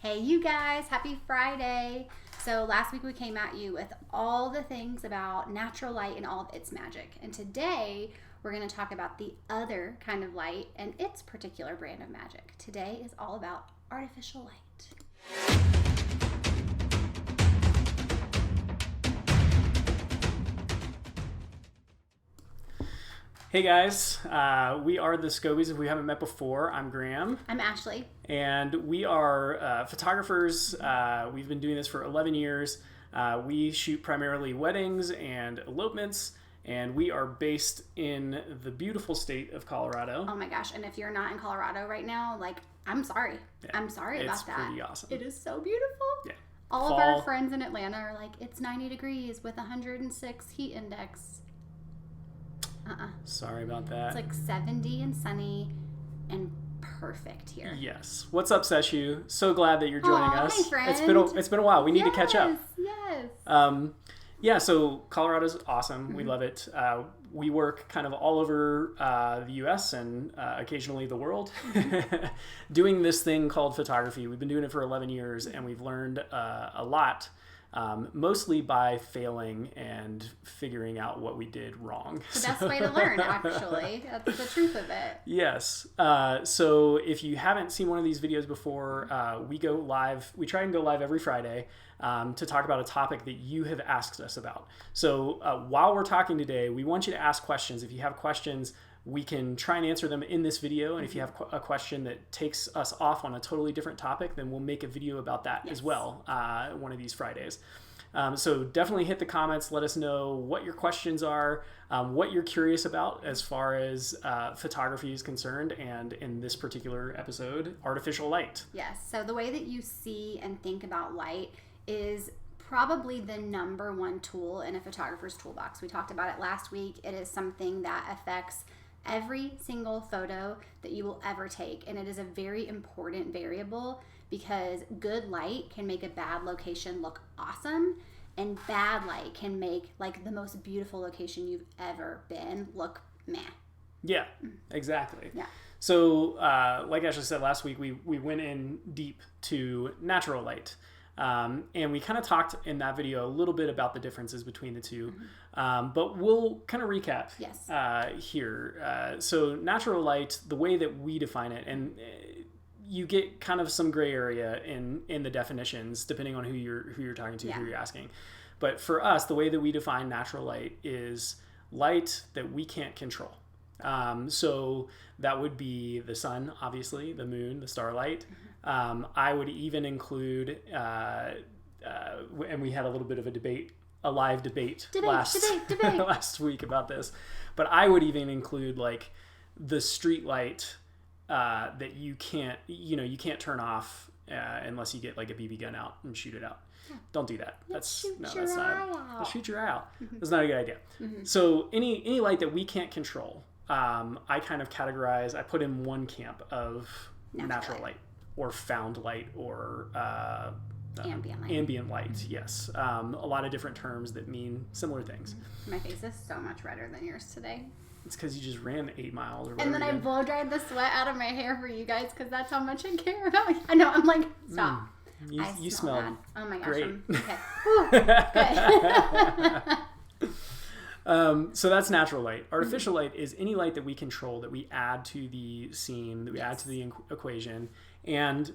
Hey you guys, happy Friday. So last week we came at you with all the things about natural light and all of its magic. And today we're going to talk about the other kind of light and its particular brand of magic. Today is all about artificial light. Hey guys, we are the Scobeys. If we haven't met before, I'm Graham. I'm Ashley. And we are photographers. We've been doing this for 11 years. We shoot primarily weddings and elopements, and we are based in the beautiful state of Colorado. Oh my gosh, and if you're not in Colorado right now, I'm sorry. Yeah, I'm sorry about that. It's pretty awesome. It is so beautiful. Yeah. All of our friends in Atlanta are like, it's 90 degrees with 106 heat index. Sorry about that. It's like 70 and sunny and perfect here. Yes. What's up, Seshu? So glad that you're joining us. Hi, friend. It's been a while. We need to catch up. Yes. Yeah, so Colorado's awesome. Mm-hmm. We love it. We work kind of all over the U.S. and occasionally the world doing this thing called photography. We've been doing it for 11 years, and we've learned a lot. Mostly by failing and figuring out what we did wrong. The best way to learn, actually. That's the truth of it. Yes. So if you haven't seen one of these videos before, we go live. We try and go live every Friday to talk about a topic that you have asked us about. So while we're talking today, we want you to ask questions. If you have questions, we can try and answer them in this video. And if you have a question that takes us off on a totally different topic, then we'll make a video about that as well one of these Fridays. So definitely hit the comments. Let us know what your questions are, what you're curious about as far as photography is concerned, and in this particular episode, artificial light. Yes. So the way that you see and think about light is probably the number one tool in a photographer's toolbox. We talked about it last week. It is something that affects every single photo that you will ever take, and it is a very important variable because good light can make a bad location look awesome, and bad light can make like the most beautiful location you've ever been look meh. Yeah, exactly. Yeah. So like Ashley said last week, we went in deep to natural light. And we kind of talked in that video a little bit about the differences between the two, but we'll kind of recap here. So natural light, the way that we define it, and you get kind of some gray area in the definitions depending on who you're talking to, who you're asking. But for us, the way that we define natural light is light that we can't control. So that would be the sun, obviously, the moon, the starlight. I would even include, and we had a little bit of a live debate last week about this, but I would even include like the street light that you can't turn off unless you get like a BB gun out and shoot it out. Don't do that. Shoot your eye out. That's not a good idea. So any light that we can't control, I kind of categorize. I put in one camp of natural light. Or found light, or ambient light. Yes, a lot of different terms that mean similar things. My face is so much redder than yours today. It's because you just ran 8 miles or whatever. And then I blow dried the sweat out of my hair for you guys because that's how much I care about you. I know. I'm like, stop. You smell bad. Oh my gosh. Great. Okay. Good. So that's natural light. Artificial light is any light that we control, that we add to the scene, that we add to the equation. And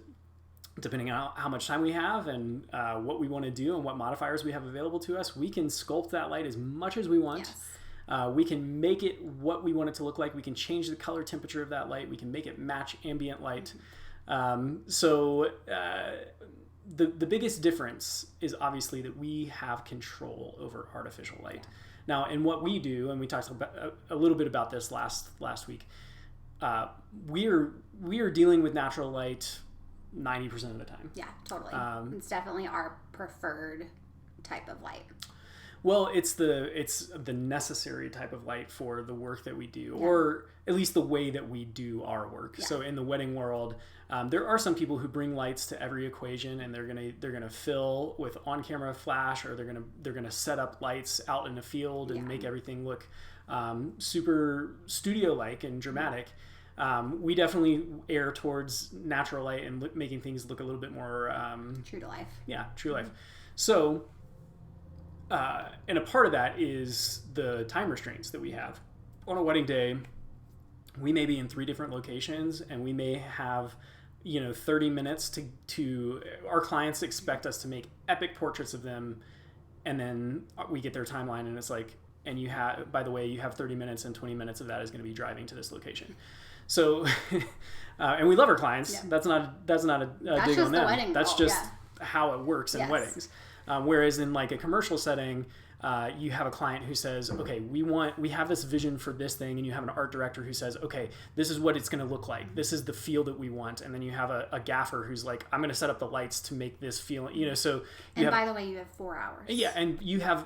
depending on how much time we have and what we want to do and what modifiers we have available to us, we can sculpt that light as much as we want. Yes. We can make it what we want it to look like. We can change the color temperature of that light. We can make it match ambient light. So the biggest difference is obviously that we have control over artificial light. Yeah. Now, in what we do, and we talked about, a little bit about this last week, we are dealing with natural light 90% of the time. Yeah, totally. It's definitely our preferred type of light. Well, it's the necessary type of light for the work that we do, or at least the way that we do our work. Yeah. So in the wedding world, there are some people who bring lights to every equation, and they're gonna fill with on-camera flash, or they're gonna set up lights out in the field and make everything look super studio-like and dramatic. We definitely err towards natural light and making things look a little bit more true to life. Yeah, true life. So, and a part of that is the time restraints that we have. On a wedding day, we may be in 3 different locations, and we may have 30 minutes to our clients expect us to make epic portraits of them, and then we get their timeline, and it's like, and you have, by the way, you have 30 minutes, and 20 minutes of that is going to be driving to this location. So, and we love our clients. Yeah. That's not a dig on them. That's just how it works in weddings. Whereas in like a commercial setting, you have a client who says, okay, we have this vision for this thing, and you have an art director who says, okay, this is what it's going to look like. This is the feel that we want. And then you have a gaffer who's like, I'm going to set up the lights to make this feel, so. By the way, you have 4 hours. Yeah. And you have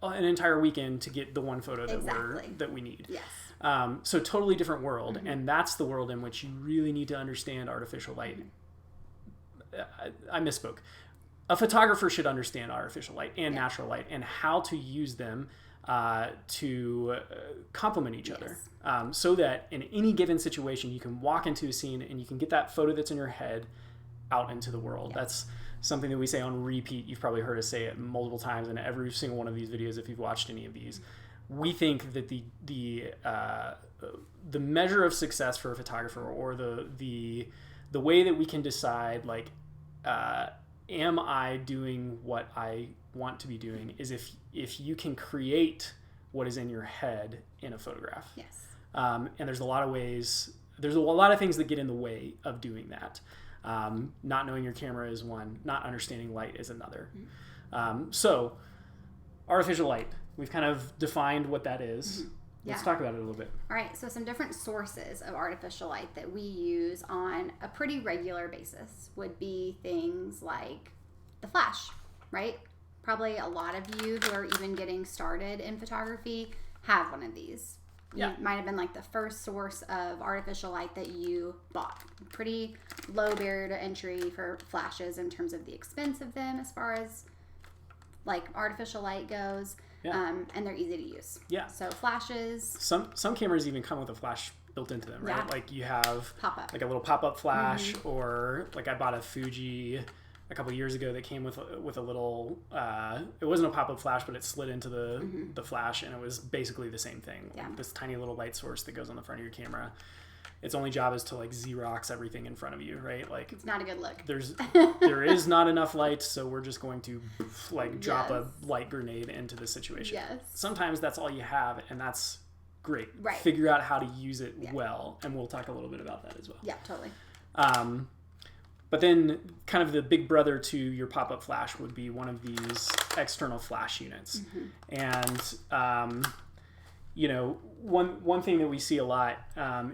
an entire weekend to get the one photo that we need. Yes. So totally different world. Mm-hmm. And that's the world in which you really need to understand artificial light. I misspoke. A photographer should understand artificial light and natural light and how to use them to complement each other, so that in any given situation you can walk into a scene and you can get that photo that's in your head out into the world. Yeah. That's something that we say on repeat. You've probably heard us say it multiple times in every single one of these videos if you've watched any of these. We think that the measure of success for a photographer, or the way that we can decide, like, am I doing what I want to be doing, is if you can create what is in your head in a photograph. Yes. And there's a lot of ways. There's a lot of things that get in the way of doing that. Not knowing your camera is one. Not understanding light is another. Mm-hmm. So, artificial light. We've kind of defined what that is. Mm-hmm. Let's talk about it a little bit. All right, so some different sources of artificial light that we use on a pretty regular basis would be things like the flash, right? Probably a lot of you who are even getting started in photography have one of these. Yeah. It might have been like the first source of artificial light that you bought. Pretty low barrier to entry for flashes in terms of the expense of them as far as like artificial light goes. Yeah. And they're easy to use. Yeah. So flashes. Some cameras even come with a flash built into them, right? Yeah. Like you have like a little pop-up flash, mm-hmm. or like I bought a Fuji a couple years ago that came with a little. It wasn't a pop-up flash, but it slid into the flash, and it was basically the same thing. Yeah. Like this tiny little light source that goes on the front of your camera. Its only job is to like Xerox everything in front of you, right? Like it's not a good look. There is not enough light, so we're just going to like drop a light grenade into the situation. Yes. Sometimes that's all you have, and that's great. Right. Figure out how to use it well, and we'll talk a little bit about that as well. Yeah, totally. But then kind of the big brother to your pop-up flash would be one of these external flash units. Mm-hmm. And one thing that we see a lot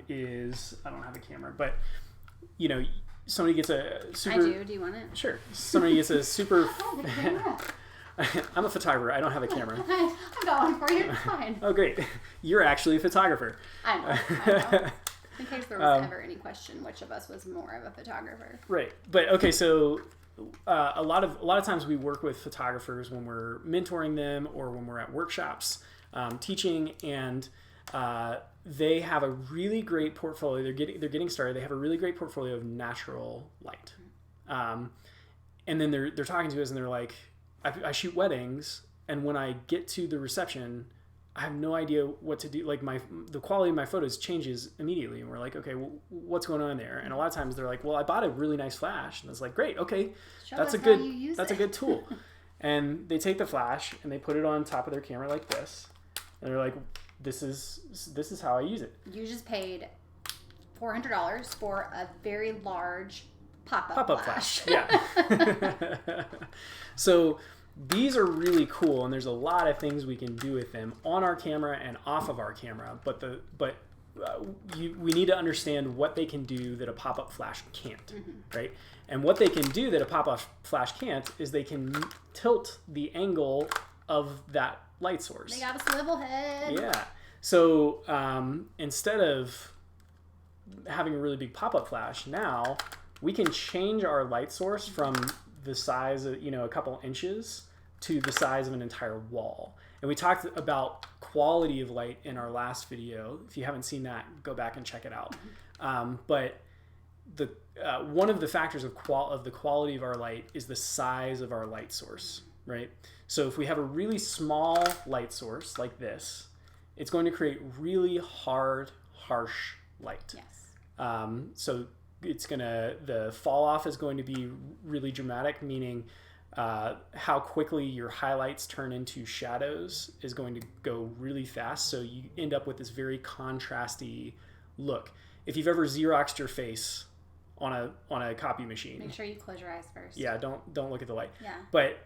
is, I don't have a camera, but somebody gets a super. I do. Do you want it? Sure. Somebody gets a super. I'm a photographer. I don't have a camera. I got one for you. It's fine. Oh, great. You're actually a photographer. I know. In case there was ever any question, which of us was more of a photographer? Right. But okay, so a lot of times we work with photographers when we're mentoring them or when we're at workshops teaching, and they have a really great portfolio. They're getting started. They have a really great portfolio of natural light, and then they're talking to us, and they're like, I shoot weddings, and when I get to the reception, I have no idea what to do. Like the quality of my photos changes immediately, and we're like, okay, well, what's going on there? And a lot of times they're like, well, I bought a really nice flash, and it's like, great, okay, that's a good tool. And they take the flash and they put it on top of their camera like this, and they're like, this is how I use it. You just paid $400 for a very large pop-up flash. Yeah. So these are really cool, and there's a lot of things we can do with them on our camera and off of our camera. But we need to understand what they can do that a pop-up flash can't, right? And what they can do that a pop-up flash can't is they can tilt the angle of that light source. They got a swivel head. Yeah. So instead of having a really big pop-up flash, now we can change our light source from the size of, a couple inches to the size of an entire wall. And we talked about quality of light in our last video. If you haven't seen that, go back and check it out. But the one of the factors of the quality of our light is the size of our light source, right? So if we have a really small light source like this, it's going to create really hard, harsh light. Yes. So the fall off is going to be really dramatic, meaning how quickly your highlights turn into shadows is going to go really fast. So you end up with this very contrasty look. If you've ever Xeroxed your face on a copy machine, make sure you close your eyes first. Yeah, don't look at the light. Yeah. But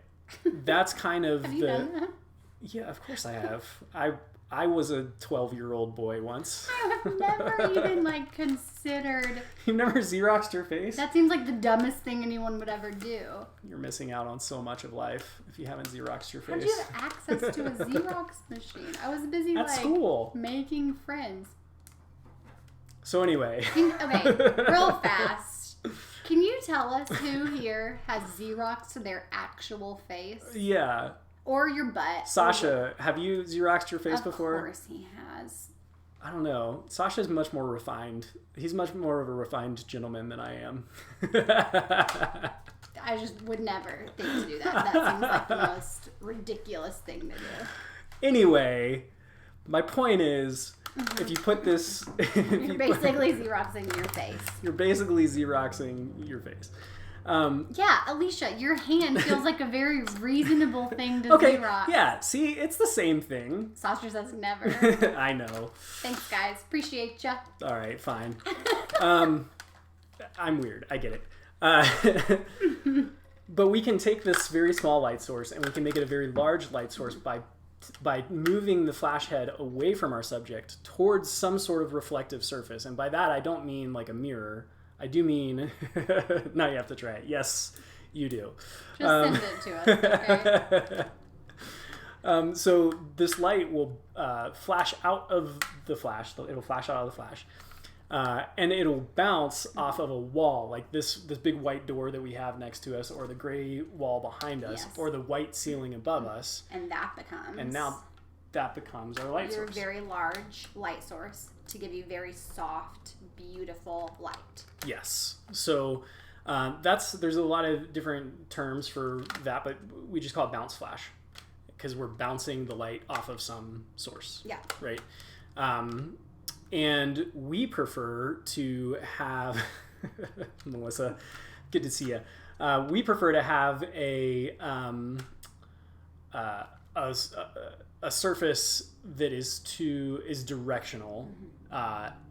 that's kind of have you done that? Yeah, of course I have. I was a 12-year-old boy once. I have never even considered. You've never Xeroxed your face? That seems like the dumbest thing anyone would ever do. You're missing out on so much of life if you haven't Xeroxed your face. How'd you have access to a Xerox machine? I was busy at school making friends. So anyway. Okay, real fast. Can you tell us who here has Xeroxed their actual face? Yeah. Or your butt. Sasha, have you Xeroxed your face before? Of course he has. I don't know. Sasha's much more refined. He's much more of a refined gentleman than I am. I just would never think to do that. That seems like the most ridiculous thing to do. Anyway, my point is, if you put this... You're basically Xeroxing your face. You're basically Xeroxing your face. Yeah, Alicia, your hand feels like a very reasonable thing to okay, Xerox. Yeah, see, it's the same thing. Sasha says never. I know. Thanks, guys. Appreciate ya. All right, fine. I'm weird. I get it. But we can take this very small light source and we can make it a very large light source by moving the flash head away from our subject towards some sort of reflective surface. And by that, I don't mean like a mirror. I do mean, now you have to try it. Yes, you do. Just send it to us, okay? So this light will flash out of the flash. It'll flash out of the flash. And it'll bounce off of a wall, like this big white door that we have next to us, or the gray wall behind us, yes. or the white ceiling above us. And that becomes... And now that becomes our light your source. very large light source to give you very soft, beautiful light. Yes. So there's a lot of different terms for that, but we just call it bounce flash because we're bouncing the light off of some source. Yeah. Right. And we prefer to have Melissa, good to see you. We prefer to have a surface that is directional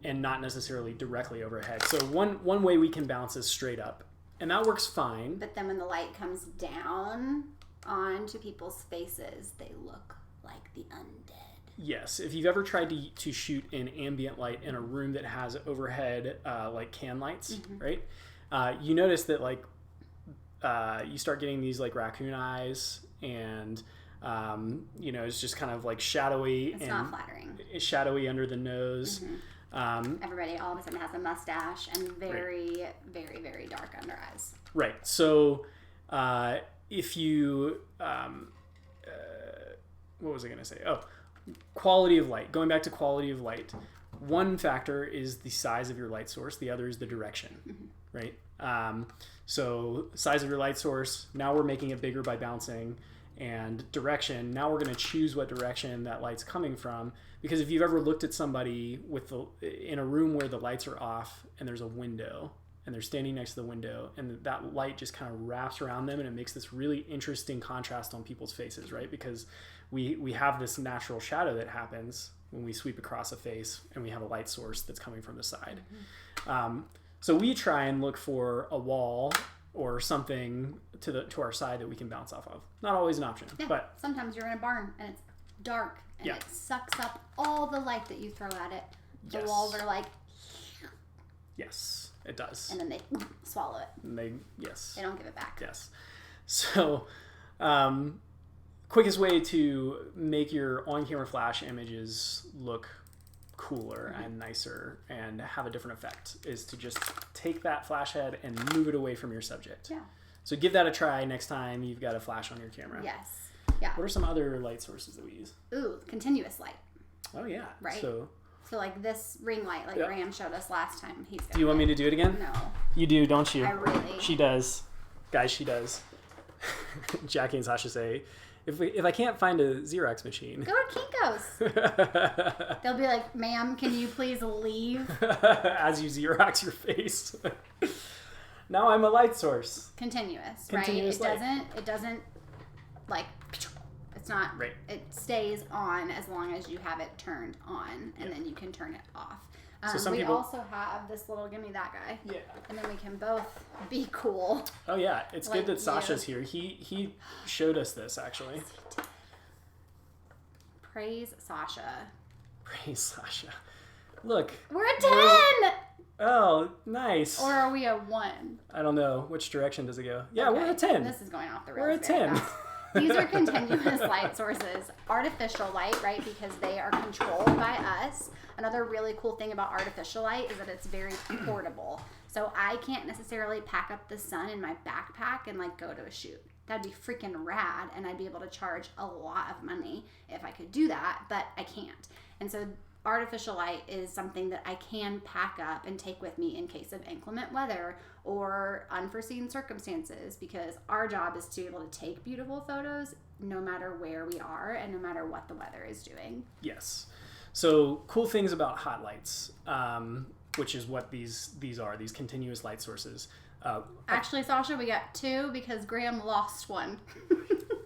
and not necessarily directly overhead. So one way we can bounce is straight up, and that works fine. But then when the light comes down onto people's faces, they look like the undead. Yes, if you've ever tried to shoot in ambient light in a room that has overhead like can lights, right? You notice that you start getting these like raccoon eyes, and it's just kind of like shadowy. It's not flattering. It's shadowy under the nose. Everybody all of a sudden has a mustache and very, very, very dark under eyes. Right. So if you, what was I going to say? Oh, quality of light. Going back to quality of light, one factor is the size of your light source. The other is the direction, right? So size of your light source, now we're making it bigger by bouncing, and direction, now we're going to choose what direction that light's coming from, because if you've ever looked at somebody in a room where the lights are off and there's a window and they're standing next to the window and that light just kind of wraps around them and it makes this really interesting contrast on people's faces, right? Because we have this natural shadow that happens when we sweep across a face and we have a light source that's coming from the side. So we try and look for a wall or something to our side that we can bounce off of. Not always an option, yeah, but sometimes you're in a barn and it's dark and it sucks up all the light that you throw at it. The walls are like, yes, it does. And then they swallow it. And they don't give it back. Yes. So, quickest way to make your on-camera flash images look cooler and nicer and have a different effect is to just take that flash head and move it away from your subject. Yeah. So give that a try next time you've got a flash on your camera. Yes. Yeah. What are some other light sources that we use? Ooh, continuous light. Oh, yeah. Right. So like this ring light, like Graham showed us last time. Do you want me to do it again? No. You do, don't you? I really. She does. Guys, she does. Jackie and Sasha say, if I can't find a Xerox machine. Go to Kinko's. They'll be like, ma'am, can you please leave? As you Xerox your face. Now I'm a light source. Continuous light. It doesn't like, it's not, right. It stays on as long as you have it turned on, and then you can turn it off. So we also have this little gimme that guy. Yeah. And then we can both be cool. Oh yeah, it's good that Sasha's here. He showed us this actually. Praise Sasha. Praise Sasha. Look. We're a 10! Oh, nice. Or are we a 1? I don't know. Which direction does it go? Yeah, okay. We're a 10. This is going off the rails. We're a 10. These are continuous light sources. Artificial light, right? Because they are controlled by us. Another really cool thing about artificial light is that it's very portable. So I can't necessarily pack up the sun in my backpack and like go to a shoot. That'd be freaking rad, and I'd be able to charge a lot of money if I could do that, but I can't. And so artificial light is something that I can pack up and take with me in case of inclement weather or unforeseen circumstances, because our job is to be able to take beautiful photos no matter where we are and no matter what the weather is doing. Yes. So cool things about hot lights, which is what these are, these continuous light sources. Actually, Sasha, we got 2 because Graham lost one.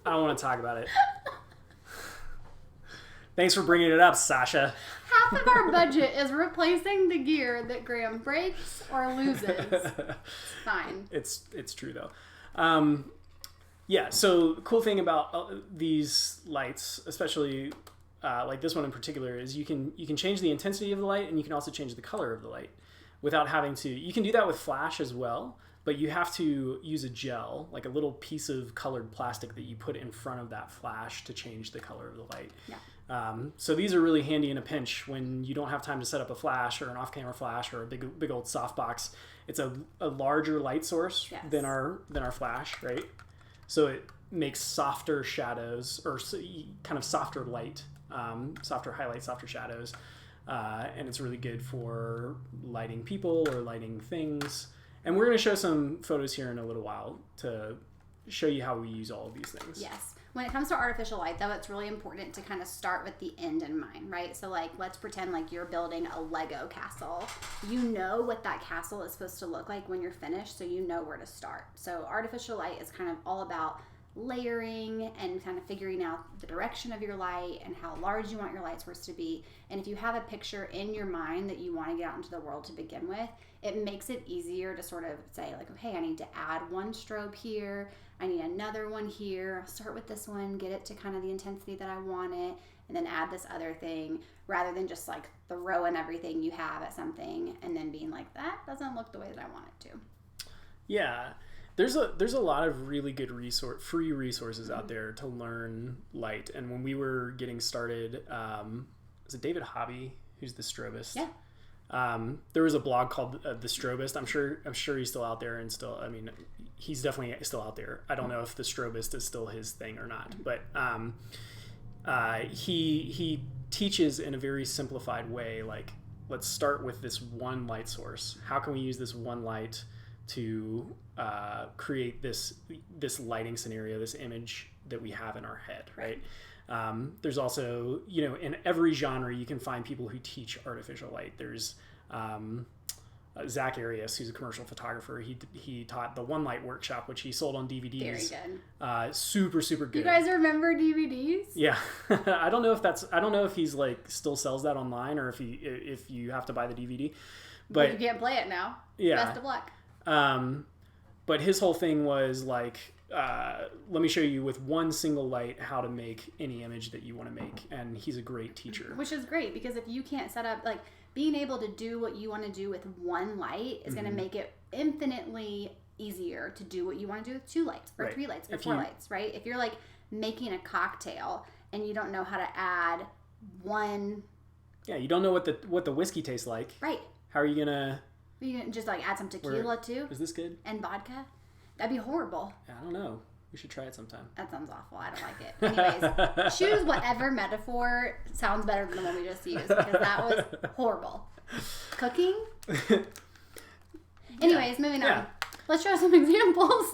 I don't want to talk about it. Thanks for bringing it up, Sasha. Half of our budget is replacing the gear that Graham breaks or loses. Fine. It's true though. Yeah. So the cool thing about these lights, especially like this one in particular, is you can change the intensity of the light, and you can also change the color of the light without having to. You can do that with flash as well, but you have to use a gel, like a little piece of colored plastic that you put in front of that flash to change the color of the light. Yeah. So these are really handy in a pinch when you don't have time to set up a flash or an off-camera flash or a big old softbox. It's a larger light source than our flash, right? So it makes softer shadows or kind of softer light, softer highlights, softer shadows, and it's really good for lighting people or lighting things. And we're going to show some photos here in a little while to show you how we use all of these things. Yes. When it comes to artificial light, though, it's really important to kind of start with the end in mind, right? So, like, let's pretend like you're building a Lego castle. You know what that castle is supposed to look like when you're finished, so you know where to start. So, artificial light is kind of all about layering and kind of figuring out the direction of your light and how large you want your light source to be. And if you have a picture in your mind that you want to get out into the world to begin with, it makes it easier to sort of say, like, okay, I need to add one strobe here. I need another one here. I'll start with this one, get it to kind of the intensity that I want it, and then add this other thing, rather than just like throwing everything you have at something and then being like, that doesn't look the way that I want it to. Yeah. There's a lot of really good free resources out there to learn light. And when we were getting started, was it David Hobby, who's the strobist? Yeah. There was a blog called The Strobist. I'm sure he's still out there, and still, I mean, he's definitely still out there. I don't know if The Strobist is still his thing or not, but he teaches in a very simplified way, like, let's start with this one light source. How can we use this one light to create this lighting scenario, this image that we have in our head, right? There's also, in every genre, you can find people who teach artificial light. There's Zach Arias, who's a commercial photographer. He taught the One Light Workshop, which he sold on DVDs. Very good. Super good. You guys remember DVDs? Yeah. I don't know if he's like still sells that online or if you have to buy the DVD. But you can't play it now. Yeah. Best of luck. But his whole thing was like, let me show you with one single light how to make any image that you want to make. And he's a great teacher. Which is great, because if you can't set up, like, being able to do what you want to do with one light is going to make it infinitely easier to do what you want to do with 2 lights or 3 lights or 4 lights, right? If you're like making a cocktail and you don't know how to add one. Yeah, you don't know what the whiskey tastes like. Right. How are you going to... You can just like add some tequila too. Is this good? And vodka. That'd be horrible. I don't know. We should try it sometime. That sounds awful. I don't like it. Anyways, choose whatever metaphor sounds better than the one we just used, because that was horrible. Cooking? Anyways, moving on. Let's show some examples.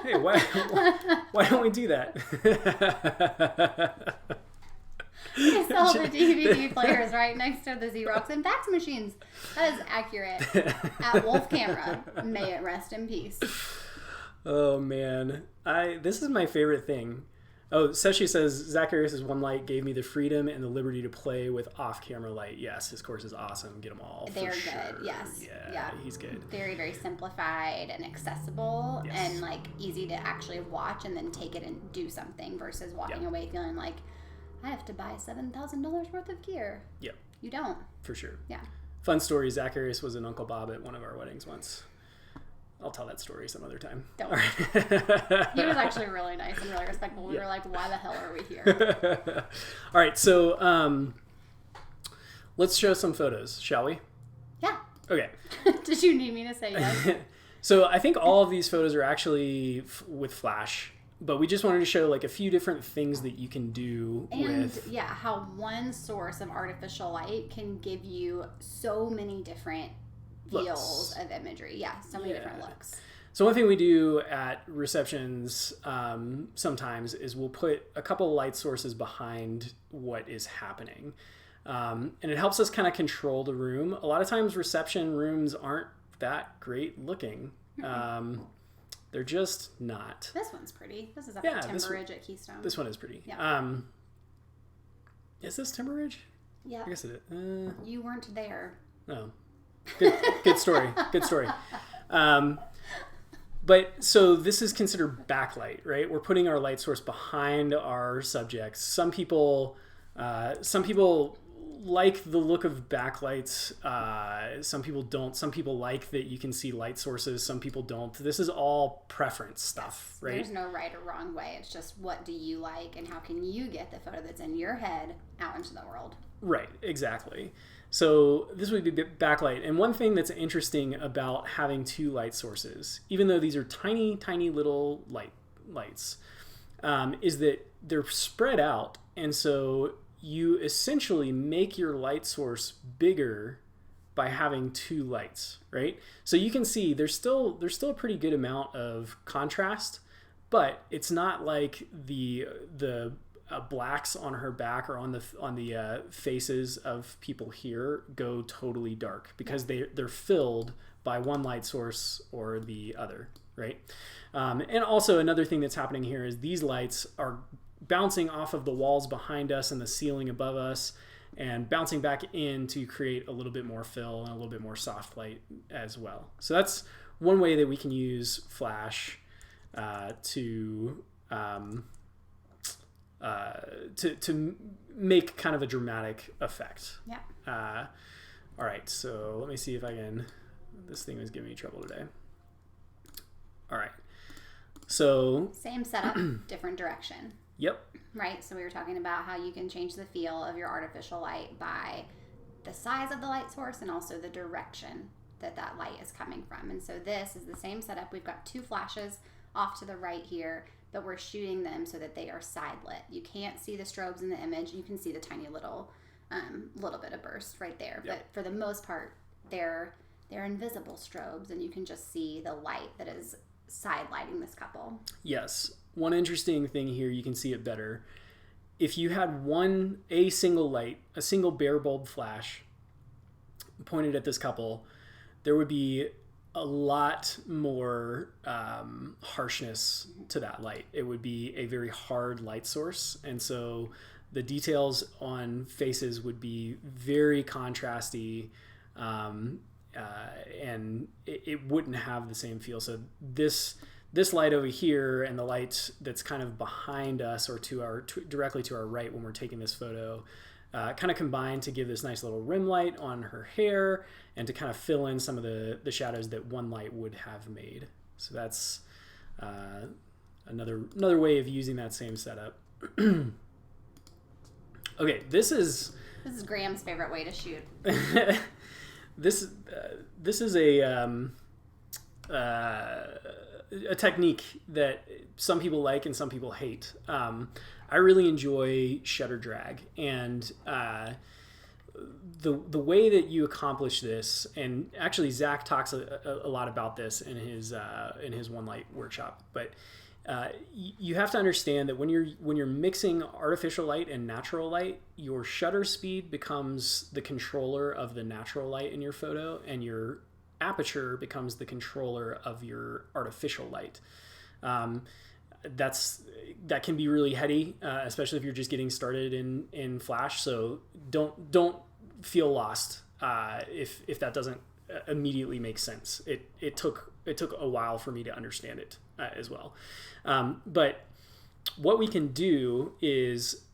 Hey, why don't we do that? We sell the DVD players right next to the Xerox and fax machines. That is accurate. At Wolf Camera. May it rest in peace. Oh, man. This is my favorite thing. Oh, Seshi says, Zacharias' one light gave me the freedom and the liberty to play with off-camera light. Yes, his course is awesome. Get them all. They're for good. Sure. Yes. Yeah, he's good. Very, very simplified and accessible, Yes. and like easy to actually watch and then take it and do something versus walking away feeling like I have to buy $7,000 worth of gear. Yep. You don't. For sure. Yeah. Fun story. Zacharias was an Uncle Bob at one of our weddings once. I'll tell that story some other time. Don't. He was actually really nice and really respectful. We were like, why the hell are we here? All right, so let's show some photos, shall we? Yeah. Okay. Did you need me to say yes? So I think all of these photos are actually with Flash, but we just wanted to show like a few different things that you can do with. Yeah, how one source of artificial light can give you so many different feels of imagery. Yeah, so many different looks. So one thing we do at receptions sometimes is we'll put a couple of light sources behind what is happening. And it helps us kind of control the room. A lot of times reception rooms aren't that great looking. They're just not. This one's pretty. This is up at Timber Ridge at Keystone. This one is pretty. Yeah. Is this Timber Ridge? Yeah. I guess it is. You weren't there. Oh. Good story. Good story. But so this is considered backlight, right? We're putting our light source behind our subjects. Some people like the look of backlights. Some people don't. Some people like that you can see light sources. Some people don't. This is all preference stuff, right? There's no right or wrong way. It's just what do you like and how can you get the photo that's in your head out into the world. Right, exactly. So this would be backlight. And one thing that's interesting about having two light sources, even though these are tiny, tiny little lights, is that they're spread out. And so you essentially make your light source bigger by having two lights, right? So you can see there's still a pretty good amount of contrast, but it's not like the blacks on her back or on the faces of people here go totally dark because they're filled by one light source or the other, right? And also another thing that's happening here is these lights are bouncing off of the walls behind us and the ceiling above us and bouncing back in to create a little bit more fill and a little bit more soft light as well. So that's one way that we can use Flash to make kind of a dramatic effect. Yeah. All right, so let me see if I can. This thing is giving me trouble today. All right, so same setup, different direction. Yep. Right. So we were talking about how you can change the feel of your artificial light by the size of the light source and also the direction that light is coming from. And so this is the same setup. We've got two flashes off to the right here, but we're shooting them so that they are side lit. You can't see the strobes in the image. You can see the tiny little bit of burst right there. Yep. But for the most part, they're invisible strobes, and you can just see the light that is side lighting this couple. Yes. One interesting thing here, you can see it better. If you had a single light, a single bare bulb flash pointed at this couple, there would be a lot more harshness to that light. It would be a very hard light source. And so the details on faces would be very contrasty, and it wouldn't have the same feel. So this light over here and the light that's kind of behind us or directly to our right when we're taking this photo kind of combine to give this nice little rim light on her hair and to kind of fill in some of the shadows that one light would have made. So that's another way of using that same setup. Okay, this is Graham's favorite way to shoot. This is a a technique that some people like and some people hate. I really enjoy shutter drag, and the way that you accomplish this, and actually Zach talks a lot about this in his One Light workshop, but you have to understand that when you're mixing artificial light and natural light, your shutter speed becomes the controller of the natural light in your photo, and your aperture becomes the controller of your artificial light. That can be really heady, especially if you're just getting started in Flash. So don't feel lost if that doesn't immediately make sense. It took a while for me to understand it as well. But what we can do is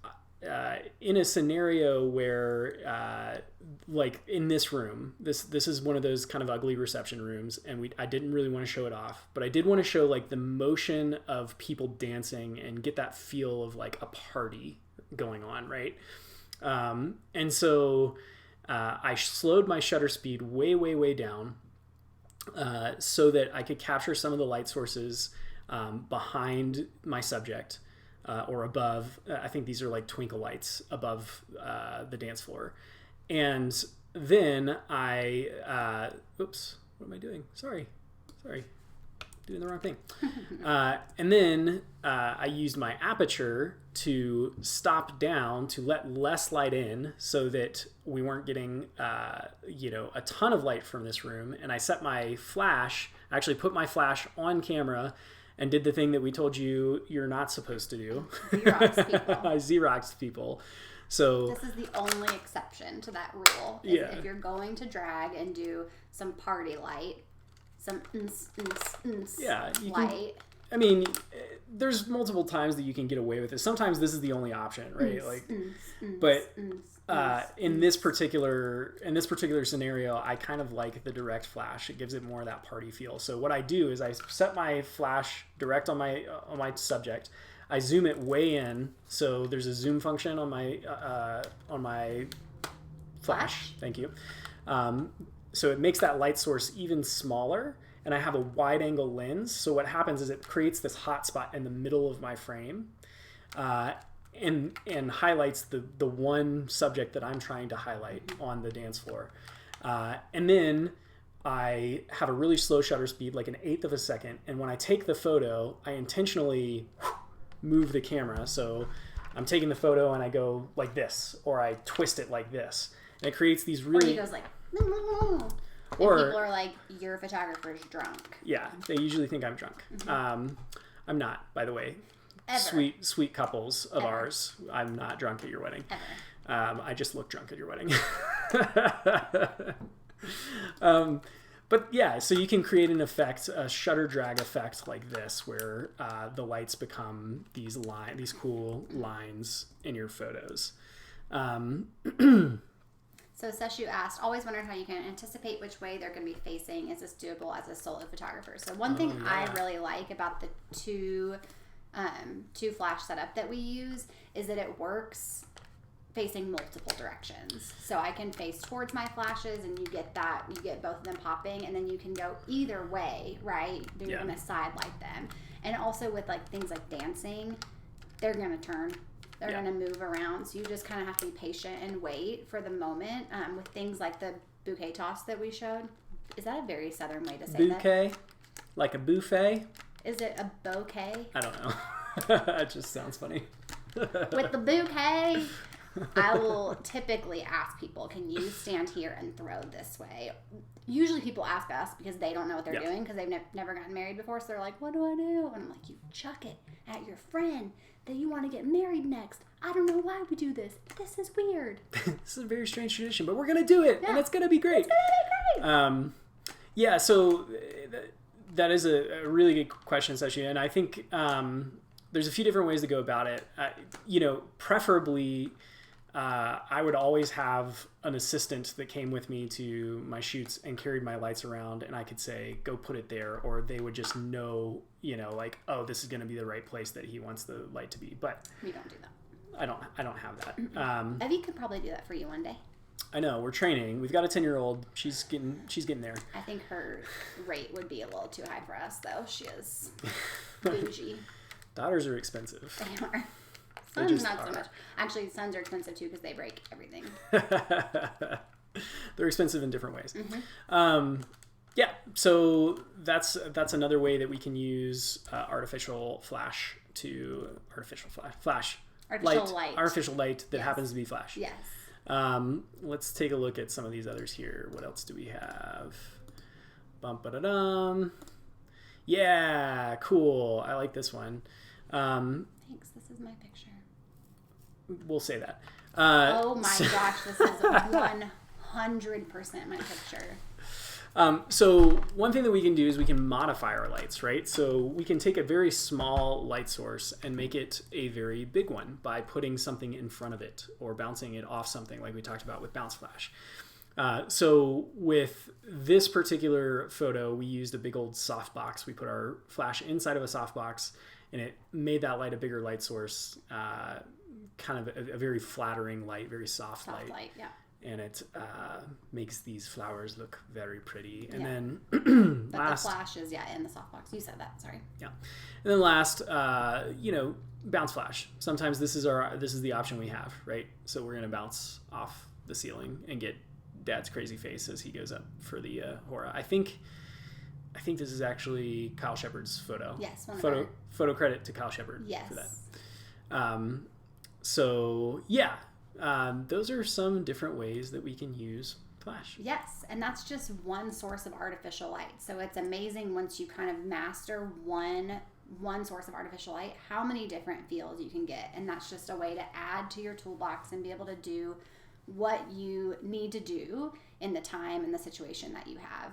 in a scenario where like in this room, this is one of those kind of ugly reception rooms, and I didn't really want to show it off, but I did want to show like the motion of people dancing and get that feel of like a party going on, right? And so I slowed my shutter speed way down so that I could capture some of the light sources behind my subject or above. I think these are like twinkle lights above the dance floor. And then I, oops, what am I doing? Sorry, doing the wrong thing. And then I used my aperture to stop down to let less light in so that we weren't getting, a ton of light from this room. And I set my flash, I actually put my flash on camera and did the thing that we told you you're not supposed to do. Xerox people. I Xeroxed people. So this is the only exception to that rule. Yeah. If you're going to drag and do some party light, some yeah, light. I mean, there's multiple times that you can get away with it. Sometimes this is the only option, right? But in this particular scenario, I kind of like the direct flash. It gives it more of that party feel. So what I do is I set my flash direct on my subject. I zoom it way in, so there's a zoom function on my flash. Thank you. So it makes that light source even smaller, and I have a wide angle lens. So what happens is it creates this hot spot in the middle of my frame, and highlights the one subject that I'm trying to highlight on the dance floor. And then I have a really slow shutter speed, like 1/8 of a second. And when I take the photo, I intentionally move the camera. So I'm taking the photo and I go like this, or I twist it like this. And it creates these really... Or he goes like... And people are like, your photographer's drunk. Yeah, they usually think I'm drunk. Mm-hmm. I'm not, by the way. Ever. Sweet couples of Ever. ours. I'm not drunk at your wedding. Ever. I just look drunk at your wedding. But yeah, so you can create an effect, a shutter drag effect like this, where the lights become these cool lines in your photos. So Seshu asked, always wondered how you can anticipate which way they're going to be facing. Is this doable as a solo photographer? So one thing I really like about the two flash setup that we use is that it works facing multiple directions. So I can face towards my flashes, and you get both of them popping, and then you can go either way, right? You're going to side light them. And also with like things like dancing, they're going to turn. They're going to move around. So you just kind of have to be patient and wait for the moment. With things like the bouquet toss that we showed. Is that a very southern way to say that? Bouquet? Like a buffet? Is it a bouquet? I don't know. It just sounds funny. With the bouquet, I will typically ask people, can you stand here and throw this way? Usually people ask us because they don't know what they're doing, because they've never gotten married before. So they're like, what do I do? And I'm like, you chuck it at your friend that you want to get married next. I don't know why we do this. This is weird. This is a very strange tradition, but we're going to do it, and it's going to be great. It's going to be great. So that is a really good question, Sashi, and I think there's a few different ways to go about it. Preferably, I would always have an assistant that came with me to my shoots and carried my lights around, and I could say, go put it there, or they would just know, like, oh, this is going to be the right place that he wants the light to be. But we don't do that. I don't have that. Evie could probably do that for you one day. I know, we're training. We've got a 10-year-old. She's getting there. I think her rate would be a little too high for us, though. She is bougie. Daughters are expensive. They are. Sons, not so much. Actually, sons are expensive, too, because they break everything. They're expensive in different ways. Yeah, so that's another way that we can use artificial light that happens to be flash. Yes. Let's take a look at some of these others here. What else do we have? Bum-ba-da-dum. Yeah, cool. I like this one. Thanks. This is my picture. We'll say that. Oh my gosh, this is 100% my picture. So one thing that we can do is we can modify our lights, right? So we can take a very small light source and make it a very big one by putting something in front of it or bouncing it off something like we talked about with bounce flash. So with this particular photo, we used a big old softbox. We put our flash inside of a softbox and it made that light a bigger light source, kind of a very flattering light, very soft light. Yeah. And it makes these flowers look very pretty. And then but last, the flash is in the softbox. You said that. Sorry. Yeah. And then last, bounce flash. Sometimes this is the option we have, right? So we're gonna bounce off the ceiling and get Dad's crazy face as he goes up for the hora. I think this is actually Kyle Shepard's photo. Yes. Photo credit to Kyle Shepard. Yes. For that. So yeah. Those are some different ways that we can use flash. Yes, and that's just one source of artificial light. So it's amazing once you kind of master one source of artificial light, how many different fields you can get. And that's just a way to add to your toolbox and be able to do what you need to do in the time and the situation that you have.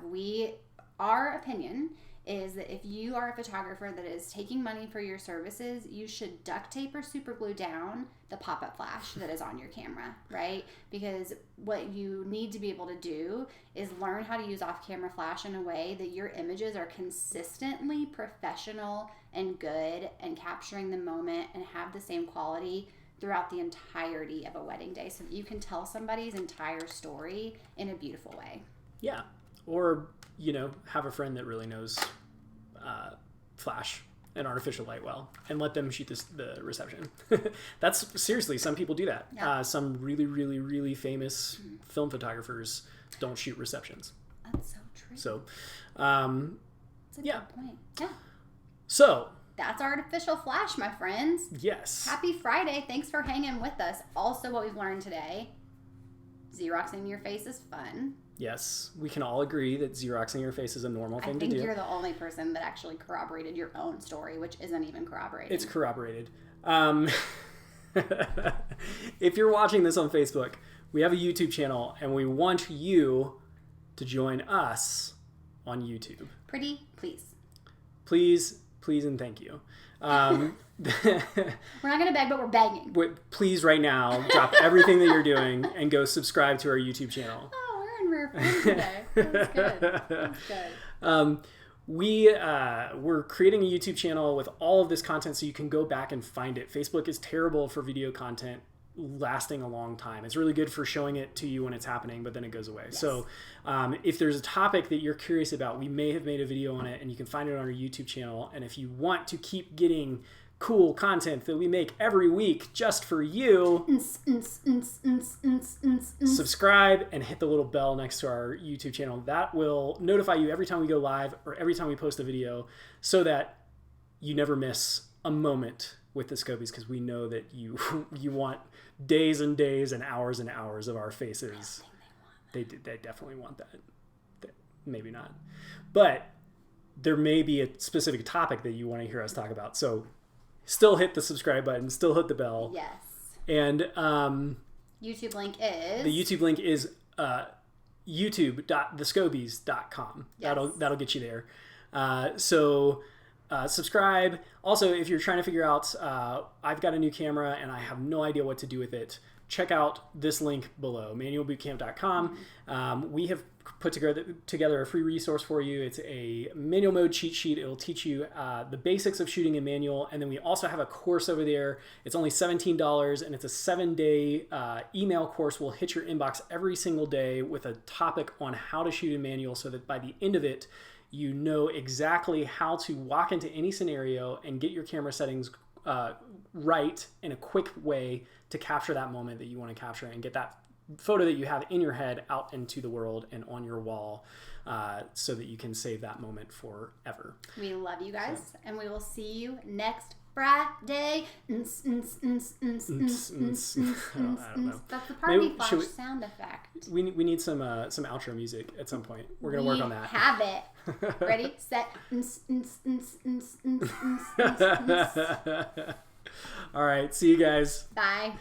Our opinion is that if you are a photographer that is taking money for your services, you should duct tape or super glue down the pop-up flash that is on your camera, right? Because what you need to be able to do is learn how to use off-camera flash in a way that your images are consistently professional and good and capturing the moment and have the same quality throughout the entirety of a wedding day so that you can tell somebody's entire story in a beautiful way. Yeah. Or, have a friend that really knows flash and artificial light well and let them shoot the reception. That's seriously, some people do that. Yeah. Some really, really, really famous film photographers don't shoot receptions. That's so true. So, that's a good point. Yeah. So, that's artificial flash, my friends. Yes. Happy Friday. Thanks for hanging with us. Also, what we've learned today, Xeroxing your face is fun. Yes, we can all agree that Xeroxing your face is a normal thing to do. I think you're the only person that actually corroborated your own story, which isn't even corroborated. It's corroborated. If you're watching this on Facebook, we have a YouTube channel, and we want you to join us on YouTube. Pretty please. Please, and thank you. We're not going to beg, but we're begging. Please, right now, drop everything that you're doing and go subscribe to our YouTube channel. Rare food today. That's good. We're creating a YouTube channel with all of this content so you can go back and find it. Facebook is terrible for video content lasting a long time. It's really good for showing it to you when it's happening, but then it goes away. Yes. So if there's a topic that you're curious about, we may have made a video on it and you can find it on our YouTube channel. And if you want to keep getting cool content that we make every week just for you, subscribe and hit the little bell next to our YouTube channel. That will notify you every time we go live or every time we post a video so that you never miss a moment with the Scobeys, because we know that you want days and days and hours of our faces. They definitely want that. Maybe not. But there may be a specific topic that you want to hear us talk about. So still hit the subscribe button, still hit the bell. Yes. And YouTube link is? The YouTube link is youtube.thescobeys.com. Yes. That'll get you there. Subscribe. Also, if you're trying to figure out, I've got a new camera and I have no idea what to do with it, check out this link below, manualbootcamp.com. We have put together a free resource for you. It's a manual mode cheat sheet. It will teach you the basics of shooting in manual. And then we also have a course over there. It's only $17 and it's a 7-day email course. Will hit your inbox every single day with a topic on how to shoot in manual so that by the end of it, you know exactly how to walk into any scenario and get your camera settings right in a quick way to capture that moment that you want to capture and get that photo that you have in your head out into the world and on your wall so that you can save that moment forever. We love you guys, and we will see you next Friday. I don't know. That's the party flash sound effect. We need some outro music at some point. We're going to work on that. Have it. Ready, set. All right. See you guys. Bye.